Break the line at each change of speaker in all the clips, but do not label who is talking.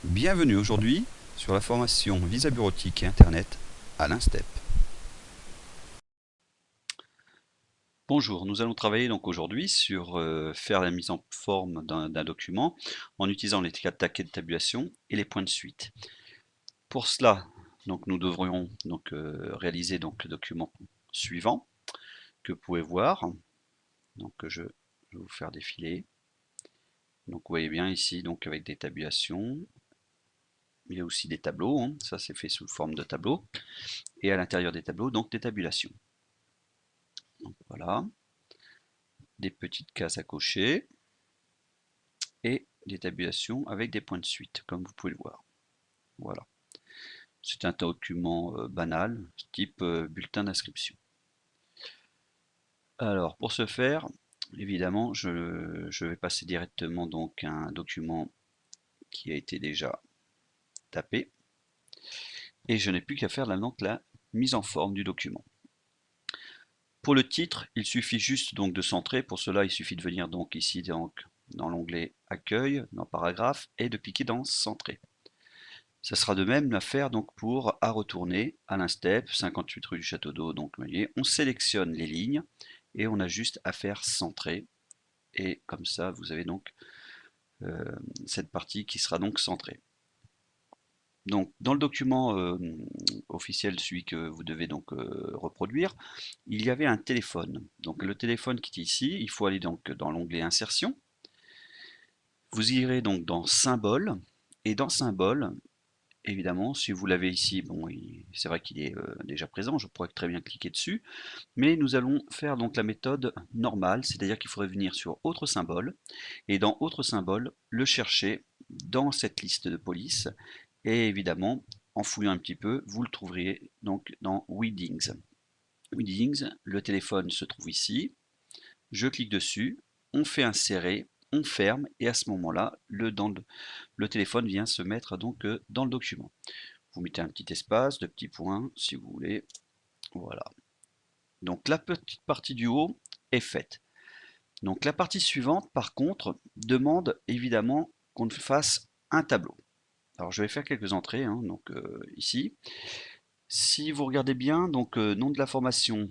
Bienvenue aujourd'hui sur la formation Visa bureautique et Internet à l'INSTEP. Bonjour, nous allons travailler donc aujourd'hui sur faire la mise en forme d'un document en utilisant les attaques de tabulation et les points de suite. Pour cela, donc, nous devrions donc, réaliser donc, le document suivant que vous pouvez voir. Donc, je vais vous faire défiler. Donc, vous voyez bien ici donc, avec des tabulations. Il y a aussi des tableaux, hein. Ça c'est fait sous forme de tableau. Et à l'intérieur des tableaux, donc des tabulations. Donc voilà, des petites cases à cocher et des tabulations avec des points de suite, comme vous pouvez le voir. Voilà. C'est un document banal, type bulletin d'inscription. Alors, pour ce faire, évidemment, je vais passer directement donc à un document qui a été déjà tapé et je n'ai plus qu'à faire donc la mise en forme du document. Pour le titre, il suffit juste donc de centrer. Pour cela, il suffit de venir donc ici donc, dans l'onglet Accueil, dans Paragraphe, et de cliquer dans Centrer. Ça sera de même à faire donc pour à retourner à l'INSTEP, 58 rue du Château d'Eau, donc on sélectionne les lignes et on a juste à faire centrer. Et comme ça, vous avez donc cette partie qui sera donc centrée. Donc, dans le document officiel, celui que vous devez donc reproduire, il y avait un téléphone. Donc, le téléphone qui est ici, il faut aller donc dans l'onglet Insertion. Vous irez donc dans Symboles, et dans Symboles, évidemment, si vous l'avez ici, bon, c'est vrai qu'il est déjà présent, je pourrais très bien cliquer dessus, mais nous allons faire donc la méthode normale, c'est-à-dire qu'il faudrait venir sur Autre symbole, et dans Autre symbole, le chercher dans cette liste de police, et évidemment, en fouillant un petit peu, vous le trouverez donc dans Weddings. Weddings, le téléphone se trouve ici, je clique dessus, on fait insérer, on ferme, et à ce moment-là, le téléphone vient se mettre donc dans le document. Vous mettez un petit espace, deux petits points, si vous voulez. Voilà. Donc la petite partie du haut est faite. Donc la partie suivante, par contre, demande évidemment qu'on fasse un tableau. Alors je vais faire quelques entrées, hein, donc ici. Si vous regardez bien, donc nom de la formation,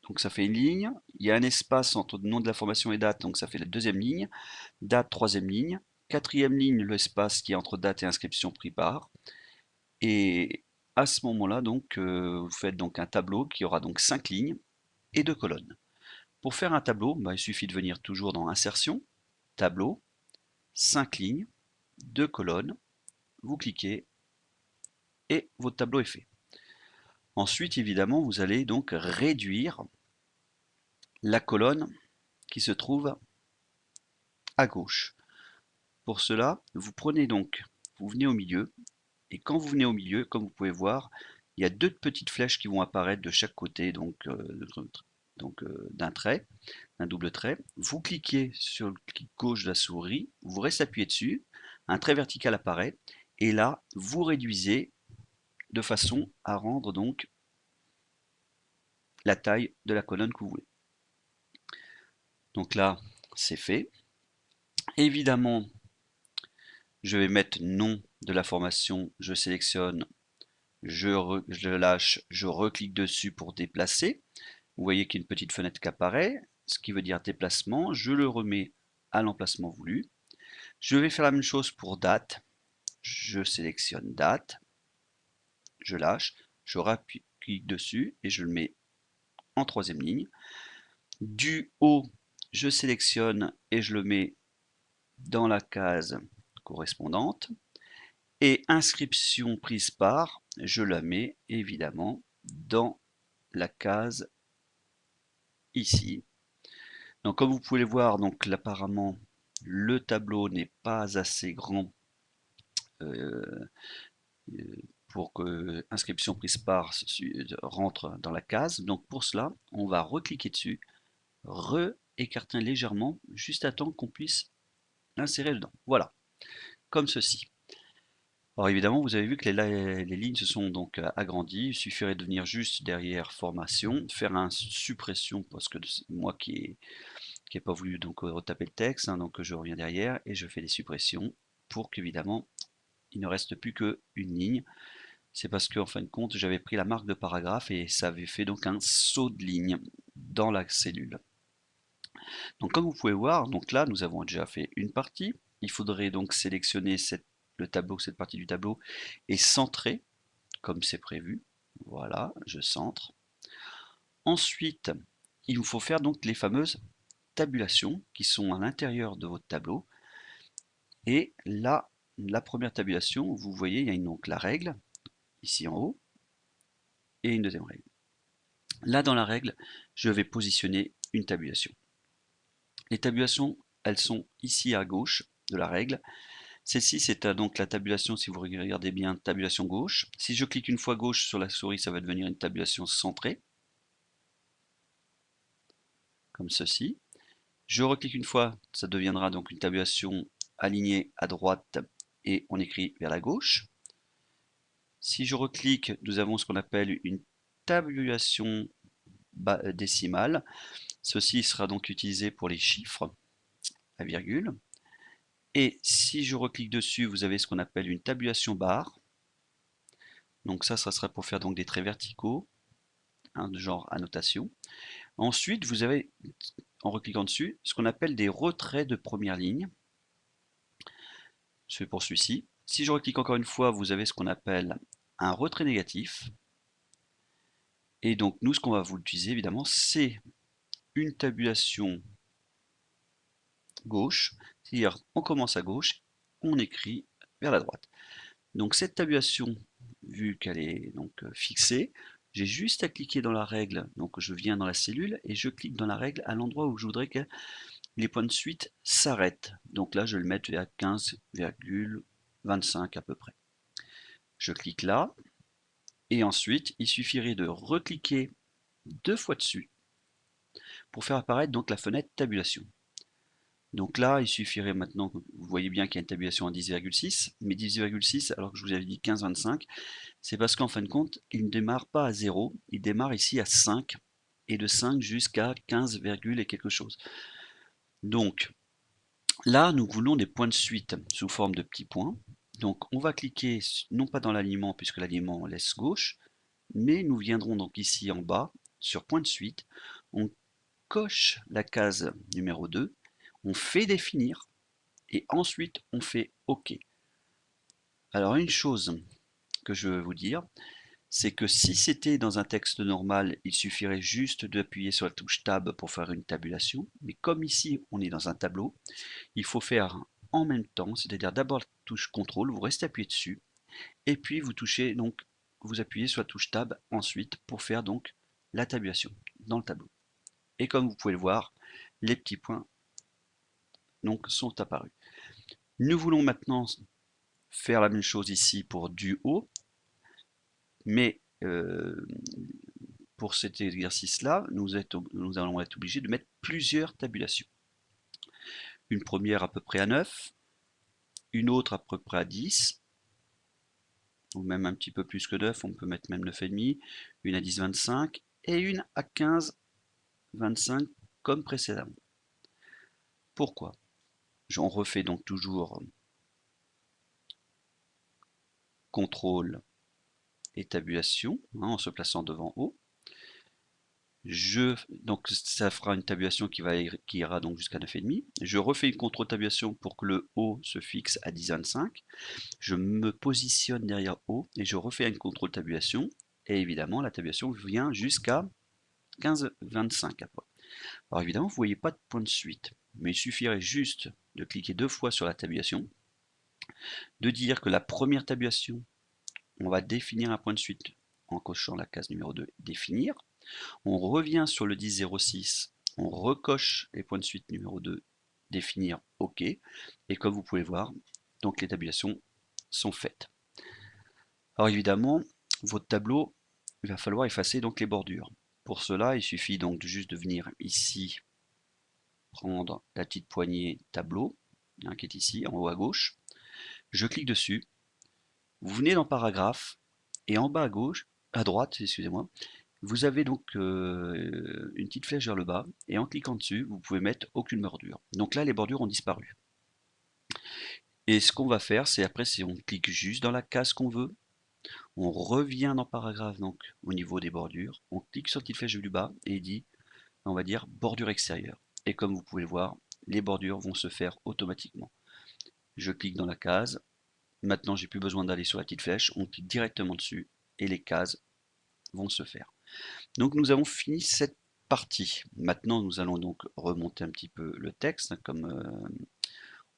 donc ça fait une ligne. Il y a un espace entre nom de la formation et date, donc ça fait la deuxième ligne. Date, troisième ligne. Quatrième ligne, l'espace qui est entre date et inscription pris par. Et à ce moment-là, donc, vous faites donc un tableau qui aura donc 5 lignes et 2 colonnes. Pour faire un tableau, bah, il suffit de venir toujours dans Insertion, Tableau, 5 lignes, 2 colonnes, vous cliquez et votre tableau est fait. Ensuite, évidemment, vous allez donc réduire la colonne qui se trouve à gauche. Pour cela, vous prenez donc, vous venez au milieu, et quand vous venez au milieu, comme vous pouvez voir, il y a deux petites flèches qui vont apparaître de chaque côté d'un trait, d'un double trait. Vous cliquez sur le clic gauche de la souris, vous restez appuyé dessus, un trait vertical apparaît, et là, vous réduisez de façon à rendre donc la taille de la colonne que vous voulez. Donc là, c'est fait. Évidemment, je vais mettre nom de la formation, je sélectionne, je lâche, je reclique dessus pour déplacer. Vous voyez qu'il y a une petite fenêtre qui apparaît, ce qui veut dire déplacement. Je le remets à l'emplacement voulu. Je vais faire la même chose pour date. Je sélectionne date, je lâche, je clique dessus et je le mets en troisième ligne. Du haut, je sélectionne et je le mets dans la case correspondante. Et inscription prise par, je la mets évidemment dans la case ici. Donc comme vous pouvez le voir, donc apparemment le tableau n'est pas assez grand euh, pour que inscription prise par rentre dans la case. Donc pour cela, on va recliquer dessus, re-écarter légèrement, juste à temps qu'on puisse l'insérer dedans. Voilà, comme ceci. Alors évidemment, vous avez vu que les lignes se sont donc agrandies. Il suffirait de venir juste derrière formation, faire un suppression parce que moi qui n'ai pas voulu donc retaper le texte, hein, donc je reviens derrière et je fais des suppressions pour qu'évidemment il ne reste plus qu'une ligne. C'est parce qu'en fin de compte j'avais pris la marque de paragraphe et ça avait fait donc un saut de ligne dans la cellule. Donc comme vous pouvez voir, donc là nous avons déjà fait une partie. Il faudrait donc sélectionner le tableau, cette partie du tableau et centrer comme c'est prévu. Voilà, je centre. Ensuite, il vous faut faire donc les fameuses tabulations qui sont à l'intérieur de votre tableau. Et là, la première tabulation, vous voyez, il y a donc la règle, ici en haut, et une deuxième règle. Là, dans la règle, je vais positionner une tabulation. Les tabulations, elles sont ici à gauche de la règle. Celle-ci, c'est donc la tabulation, si vous regardez bien, tabulation gauche. Si je clique une fois gauche sur la souris, ça va devenir une tabulation centrée, comme ceci. Je reclique une fois, ça deviendra donc une tabulation alignée à droite et on écrit vers la gauche. Si je reclique, nous avons ce qu'on appelle une tabulation décimale. Ceci sera donc utilisé pour les chiffres à virgule. Et si je reclique dessus, vous avez ce qu'on appelle une tabulation barre. Donc ça sera pour faire donc des traits verticaux, hein, de genre annotation. Ensuite, vous avez, en recliquant dessus, ce qu'on appelle des retraits de première ligne. C'est pour celui-ci. Si je reclique encore une fois, vous avez ce qu'on appelle un retrait négatif. Et donc nous, ce qu'on va vous utiliser évidemment, c'est une tabulation gauche, c'est-à-dire on commence à gauche, on écrit vers la droite. Donc cette tabulation, vu qu'elle est donc fixée, j'ai juste à cliquer dans la règle, donc je viens dans la cellule et je clique dans la règle à l'endroit où je voudrais que les points de suite s'arrêtent. Donc là, je vais le mettre à 15,25 à peu près. Je clique là, et ensuite, il suffirait de recliquer 2 fois dessus pour faire apparaître donc la fenêtre tabulation. Donc là, il suffirait maintenant, vous voyez bien qu'il y a une tabulation à 10,6, mais 10,6 alors que je vous avais dit 15,25, c'est parce qu'en fin de compte, il ne démarre pas à 0, il démarre ici à 5, et de 5 jusqu'à 15, et quelque chose. Donc là, nous voulons des points de suite sous forme de petits points. Donc on va cliquer non pas dans l'alignement, puisque l'alignement laisse gauche, mais nous viendrons donc ici en bas, sur point de suite, on coche la case numéro 2, on fait définir, et ensuite on fait OK. Alors une chose que je veux vous dire, c'est que si c'était dans un texte normal, il suffirait juste d'appuyer sur la touche Tab pour faire une tabulation, mais comme ici on est dans un tableau, il faut faire en même temps, c'est-à-dire d'abord la touche CTRL, vous restez appuyé dessus, et puis vous touchez donc, vous appuyez sur la touche Tab ensuite pour faire donc la tabulation dans le tableau. Et comme vous pouvez le voir, les petits points donc sont apparus. Nous voulons maintenant faire la même chose ici pour du haut, mais pour cet exercice-là, nous allons être obligés de mettre plusieurs tabulations. Une première à peu près à 9, une autre à peu près à 10, ou même un petit peu plus que 9, on peut mettre même 9,5, une à 10,25 et une à 15,25 comme précédemment. Pourquoi? On refait donc toujours contrôle et tabulation, hein, en se plaçant devant O. Donc ça fera une tabulation qui ira donc jusqu'à 9,5. Je refais une contrôle-tabulation pour que le O se fixe à 10,25. Je me positionne derrière O et je refais une contrôle-tabulation. Et évidemment, la tabulation vient jusqu'à 15,25 après. Alors évidemment, vous ne voyez pas de point de suite, mais il suffirait juste de cliquer 2 fois sur la tabulation, de dire que la première tabulation, on va définir un point de suite en cochant la case numéro 2, définir. On revient sur le 10,06, on recoche les points de suite numéro 2, définir OK. Et comme vous pouvez voir, donc les tabulations sont faites. Alors évidemment, votre tableau, il va falloir effacer donc les bordures. Pour cela, il suffit donc juste de venir ici, prendre la petite poignée tableau, hein, qui est ici en haut à gauche. Je clique dessus. Vous venez dans paragraphe et en bas à gauche, à droite, excusez-moi, vous avez donc une petite flèche vers le bas et en cliquant dessus, vous pouvez mettre aucune bordure. Donc là, les bordures ont disparu. Et ce qu'on va faire, c'est après, c'est on clique juste dans la case qu'on veut, on revient dans paragraphe, donc au niveau des bordures, on clique sur la petite flèche du bas et il dit, on va dire bordure extérieure. Et comme vous pouvez le voir, les bordures vont se faire automatiquement. Je clique dans la case, maintenant j'ai plus besoin d'aller sur la petite flèche, on clique directement dessus et les cases vont se faire. Donc nous avons fini cette partie. Maintenant nous allons donc remonter un petit peu le texte comme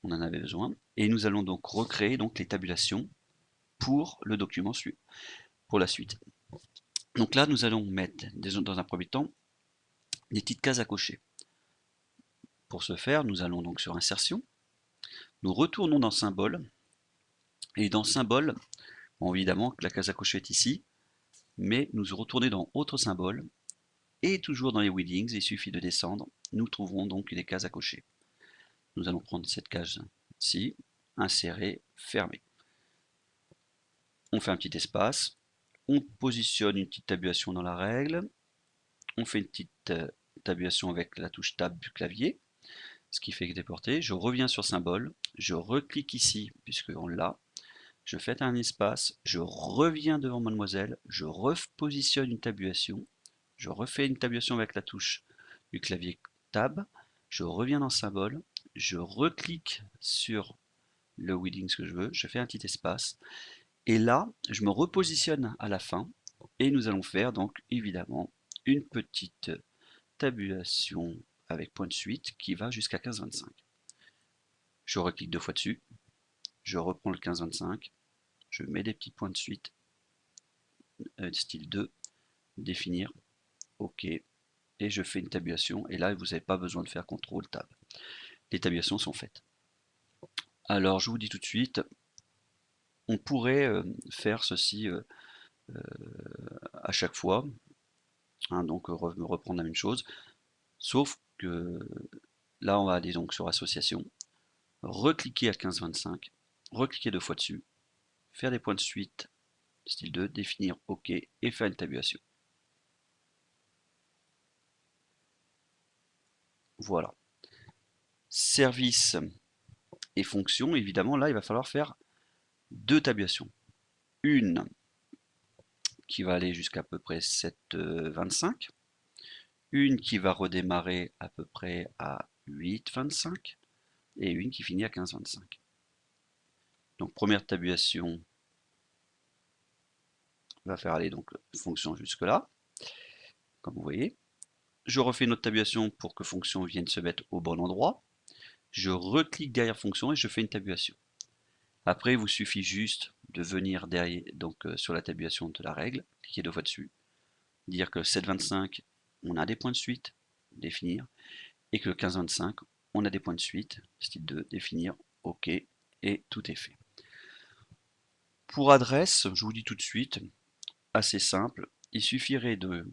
on en avait besoin et nous allons donc recréer donc les tabulations pour le document pour la suite. Donc là nous allons mettre dans un premier temps des petites cases à cocher. Pour ce faire, nous allons donc sur insertion, nous retournons dans symbole et dans symbole, bon, évidemment la case à cocher est ici, mais nous retournons dans autre symbole et toujours dans les weedings, il suffit de descendre, nous trouverons donc les cases à cocher. Nous allons prendre cette case-ci, insérer, fermer. On fait un petit espace, on positionne une petite tabulation dans la règle, on fait une petite tabulation avec la touche Tab du clavier, ce qui fait déporter. Je reviens sur symbole, je reclique ici puisqu'on l'a, je fais un espace, je reviens devant mademoiselle, je repositionne une tabulation, je refais une tabulation avec la touche du clavier Tab, je reviens dans symbole, je reclique sur le weeding que je veux, je fais un petit espace, et là, je me repositionne à la fin, et nous allons faire donc évidemment une petite tabulation avec point de suite qui va jusqu'à 15-25. Je reclique deux fois dessus, je reprends le 15-25, je mets des petits points de suite, style 2, définir, OK, et je fais une tabulation, et là vous n'avez pas besoin de faire CTRL TAB. Les tabulations sont faites. Alors je vous dis tout de suite, on pourrait faire ceci à chaque fois, hein, donc reprendre la même chose, sauf que là on va aller donc sur association, recliquer à 15-25, recliquer deux fois dessus, faire des points de suite, style 2, définir OK, et faire une tabulation. Voilà. Service et fonction, évidemment, là il va falloir faire deux tabulations. Une qui va aller jusqu'à peu près 7,25, une qui va redémarrer à peu près à 8,25 et une qui finit à 15,25. Donc première tabulation va faire aller donc fonction jusque là, comme vous voyez. Je refais une autre tabulation pour que fonction vienne se mettre au bon endroit. Je reclique derrière fonction et je fais une tabulation. Après, il vous suffit juste de venir derrière, donc sur la tabulation de la règle, cliquer deux fois dessus, dire que 7,25, on a des points de suite, définir, et que le 15,25, on a des points de suite, style 2, définir, OK, et tout est fait. Pour adresse, je vous dis tout de suite, assez simple, il suffirait de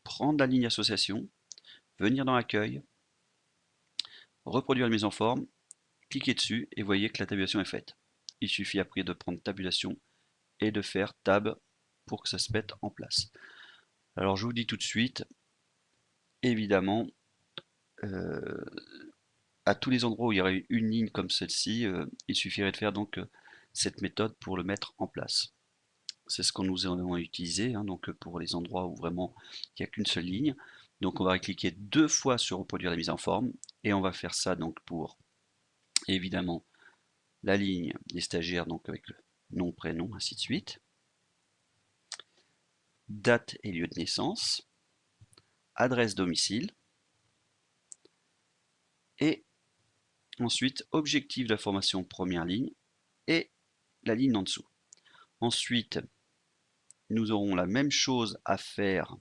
prendre la ligne association, venir dans accueil, reproduire la mise en forme, cliquez dessus et voyez que la tabulation est faite. Il suffit après de prendre tabulation et de faire tab pour que ça se mette en place. Alors je vous dis tout de suite, évidemment, euh, à tous les endroits où il y aurait une ligne comme celle-ci, il suffirait de faire donc cette méthode pour le mettre en place. C'est ce qu'on nous avons utilisé, hein, donc pour les endroits où vraiment il n'y a qu'une seule ligne. Donc on va cliquer deux fois sur reproduire la mise en forme et on va faire ça donc pour évidemment la ligne des stagiaires, donc avec le nom, prénom, ainsi de suite, date et lieu de naissance, adresse domicile, et ensuite objectif de la formation première ligne et la ligne en dessous. Ensuite, nous aurons la même chose à faire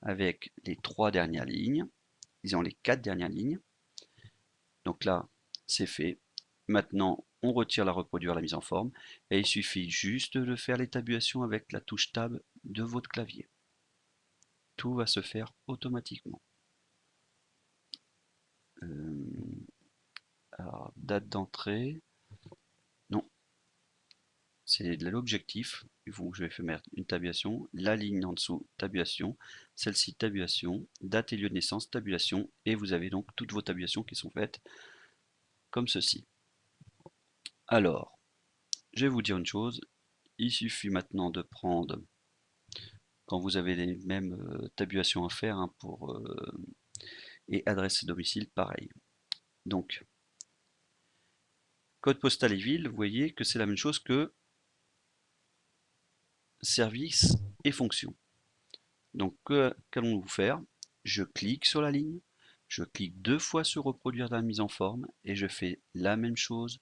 avec les trois dernières lignes, disons les quatre dernières lignes. Donc là, c'est fait. Maintenant, on retire la reproduire la mise en forme et il suffit juste de faire les tabulations avec la touche Tab de votre clavier. Tout va se faire automatiquement. Alors, date d'entrée, non, c'est de l'objectif. Je vais faire une tabulation, la ligne en dessous, tabulation, celle-ci, tabulation, date et lieu de naissance, tabulation, et vous avez donc toutes vos tabulations qui sont faites comme ceci. Alors, je vais vous dire une chose, il suffit maintenant de prendre, quand vous avez les mêmes tabulations à faire, hein, et adresse domicile, pareil. Donc, code postal et ville, vous voyez que c'est la même chose que service et fonction. Donc, qu'allons-nous faire? Je clique sur la ligne, je clique 2 fois sur reproduire la mise en forme et je fais la même chose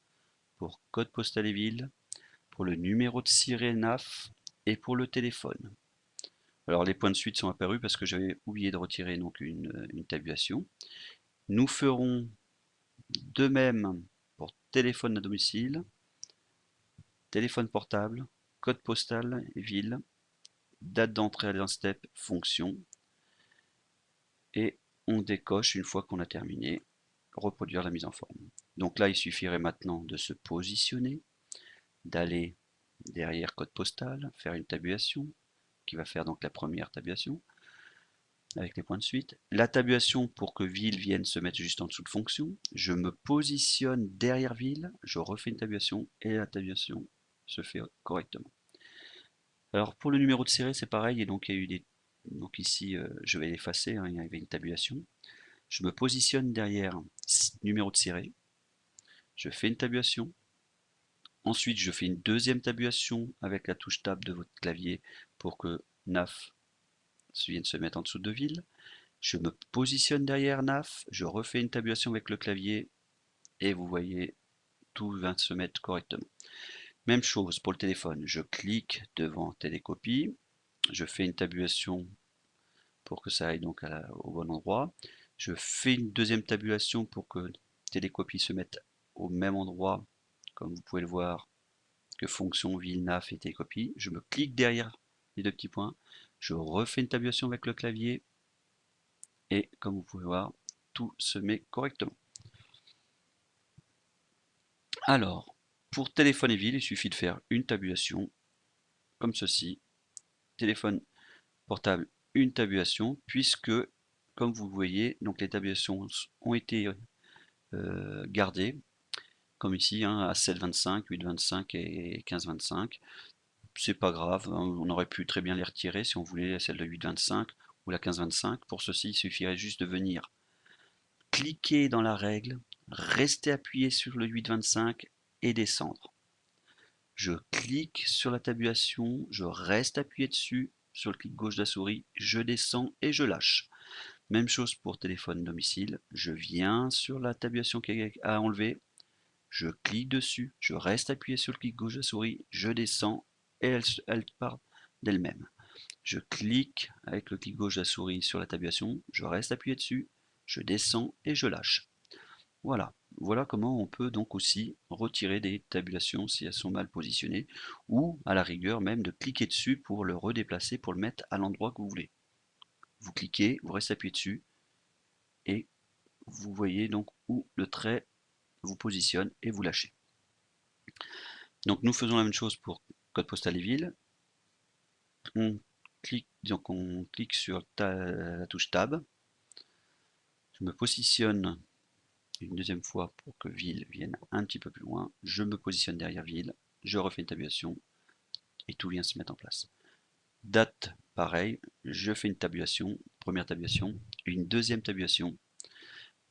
pour code postal et ville, pour le numéro de SIRET NAF et pour le téléphone. Alors les points de suite sont apparus parce que j'avais oublié de retirer donc une tabulation. Nous ferons de même pour téléphone à domicile, téléphone portable, code postal, ville, date d'entrée à l'instep, fonction, et on décoche une fois qu'on a terminé, reproduire la mise en forme. Donc là, il suffirait maintenant de se positionner, d'aller derrière code postal, faire une tabulation, qui va faire donc la première tabulation, avec les points de suite. La tabulation pour que ville vienne se mettre juste en dessous de fonction. Je me positionne derrière ville, je refais une tabulation et la tabulation se fait correctement. Alors pour le numéro de série, c'est pareil, et donc il y a eu des. Donc ici, je vais l'effacer, hein, il y avait une tabulation. Je me positionne derrière numéro de série, je fais une tabulation. Ensuite, je fais une deuxième tabulation avec la touche Tab de votre clavier pour que NAF vienne se mettre en dessous de ville. Je me positionne derrière NAF, je refais une tabulation avec le clavier et vous voyez, tout va se mettre correctement. Même chose pour le téléphone, je clique devant télécopie, je fais une tabulation pour que ça aille donc au bon endroit. Je fais une deuxième tabulation pour que télécopie se mette au même endroit, comme vous pouvez le voir, que fonction, ville, NAF et télécopie. Je me clique derrière les deux petits points, je refais une tabulation avec le clavier et comme vous pouvez voir, tout se met correctement. Alors, pour téléphone et ville, il suffit de faire une tabulation comme ceci. Téléphone portable, une tabulation, puisque, comme vous voyez, donc les tabulations ont été gardées, comme ici, hein, à 7,25, 8,25 et 15,25. C'est pas grave, hein, on aurait pu très bien les retirer si on voulait, celle de 8,25 ou la 15,25. Pour ceci, il suffirait juste de venir cliquer dans la règle, rester appuyé sur le 8,25 et descendre. Je clique sur la tabulation, je reste appuyé dessus, sur le clic gauche de la souris, je descends et je lâche. Même chose pour téléphone domicile, je viens sur la tabulation qui est à enlever, je clique dessus, je reste appuyé sur le clic gauche de la souris, je descends et elle part d'elle-même. Je clique avec le clic gauche de la souris sur la tabulation, je reste appuyé dessus, je descends et je lâche. Voilà, voilà comment on peut donc aussi retirer des tabulations si elles sont mal positionnées, ou à la rigueur même de cliquer dessus pour le redéplacer, pour le mettre à l'endroit que vous voulez. Vous cliquez, vous restez appuyé dessus, et vous voyez donc où le trait vous positionne et vous lâchez. Donc nous faisons la même chose pour code postal et ville. On clique sur la touche Tab. Je me positionne une deuxième fois pour que ville vienne un petit peu plus loin. Je me positionne derrière ville, je refais une tabulation et tout vient se mettre en place. Date, pareil, je fais une tabulation, première tabulation, une deuxième tabulation,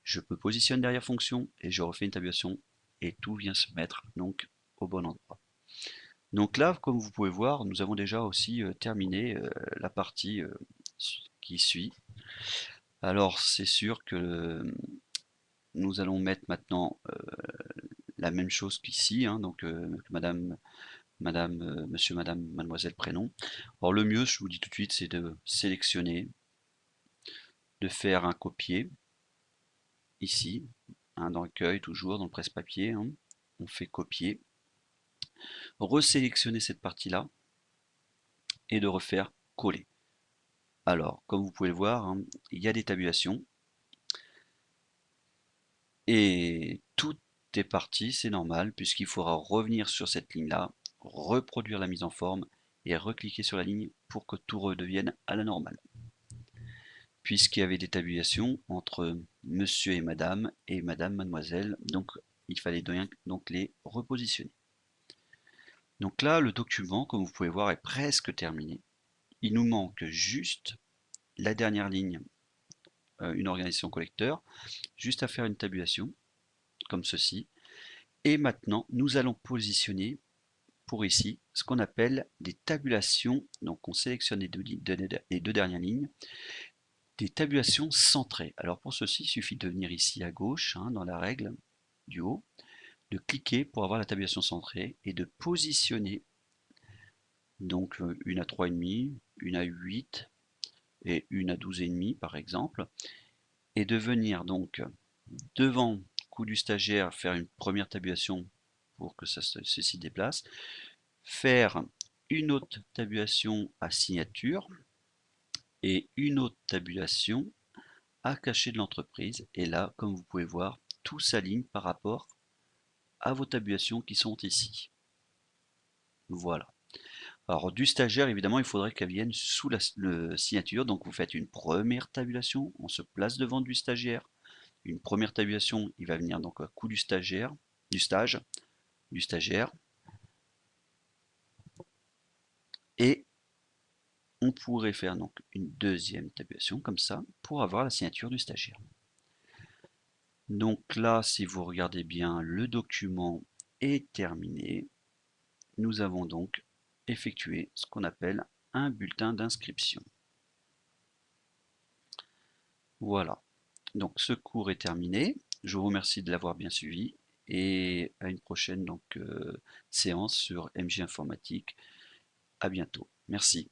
je me positionne derrière fonction et je refais une tabulation et tout vient se mettre donc au bon endroit. Donc là, comme vous pouvez voir, nous avons déjà aussi terminé la partie qui suit. Alors c'est sûr que nous allons mettre maintenant la même chose qu'ici, hein, donc monsieur, madame, mademoiselle, prénom. Alors le mieux, je vous dis tout de suite, c'est de sélectionner, de faire un copier, ici, hein, dans l'accueil, toujours, dans le presse-papier, hein, on fait copier, resélectionner cette partie-là, et de refaire coller. Alors, comme vous pouvez le voir, hein, il y a des tabulations, et tout est parti, c'est normal, puisqu'il faudra revenir sur cette ligne-là, reproduire la mise en forme, et recliquer sur la ligne pour que tout redevienne à la normale. Puisqu'il y avait des tabulations entre monsieur et madame, mademoiselle, donc il fallait donc les repositionner. Donc là, le document, comme vous pouvez voir, est presque terminé. Il nous manque juste la dernière ligne, une organisation collecteur, juste à faire une tabulation, comme ceci. Et maintenant, nous allons positionner pour ici ce qu'on appelle des tabulations. Donc on sélectionne les deux dernières lignes, des tabulations centrées. Alors pour ceci, il suffit de venir ici à gauche, hein, dans la règle du haut, de cliquer pour avoir la tabulation centrée et de positionner donc une à 3,5, une à 8 et une à 12,5 par exemple, et de venir donc devant coup du stagiaire faire une première tabulation pour que ceci déplace, faire une autre tabulation à signature et une autre tabulation à cachet de l'entreprise. Et là, comme vous pouvez voir, tout s'aligne par rapport à vos tabulations qui sont ici. Voilà. Alors du stagiaire, évidemment, il faudrait qu'elle vienne sous la signature. Donc vous faites une première tabulation, on se place devant du stagiaire. Une première tabulation, il va venir donc à coup du stagiaire, du stagiaire. Et on pourrait faire donc une deuxième tabulation comme ça pour avoir la signature du stagiaire. Donc là, si vous regardez bien, le document est terminé. Nous avons donc effectué ce qu'on appelle un bulletin d'inscription. Voilà. Donc ce cours est terminé. Je vous remercie de l'avoir bien suivi et à une prochaine séance sur MJ Informatique. À bientôt. Merci.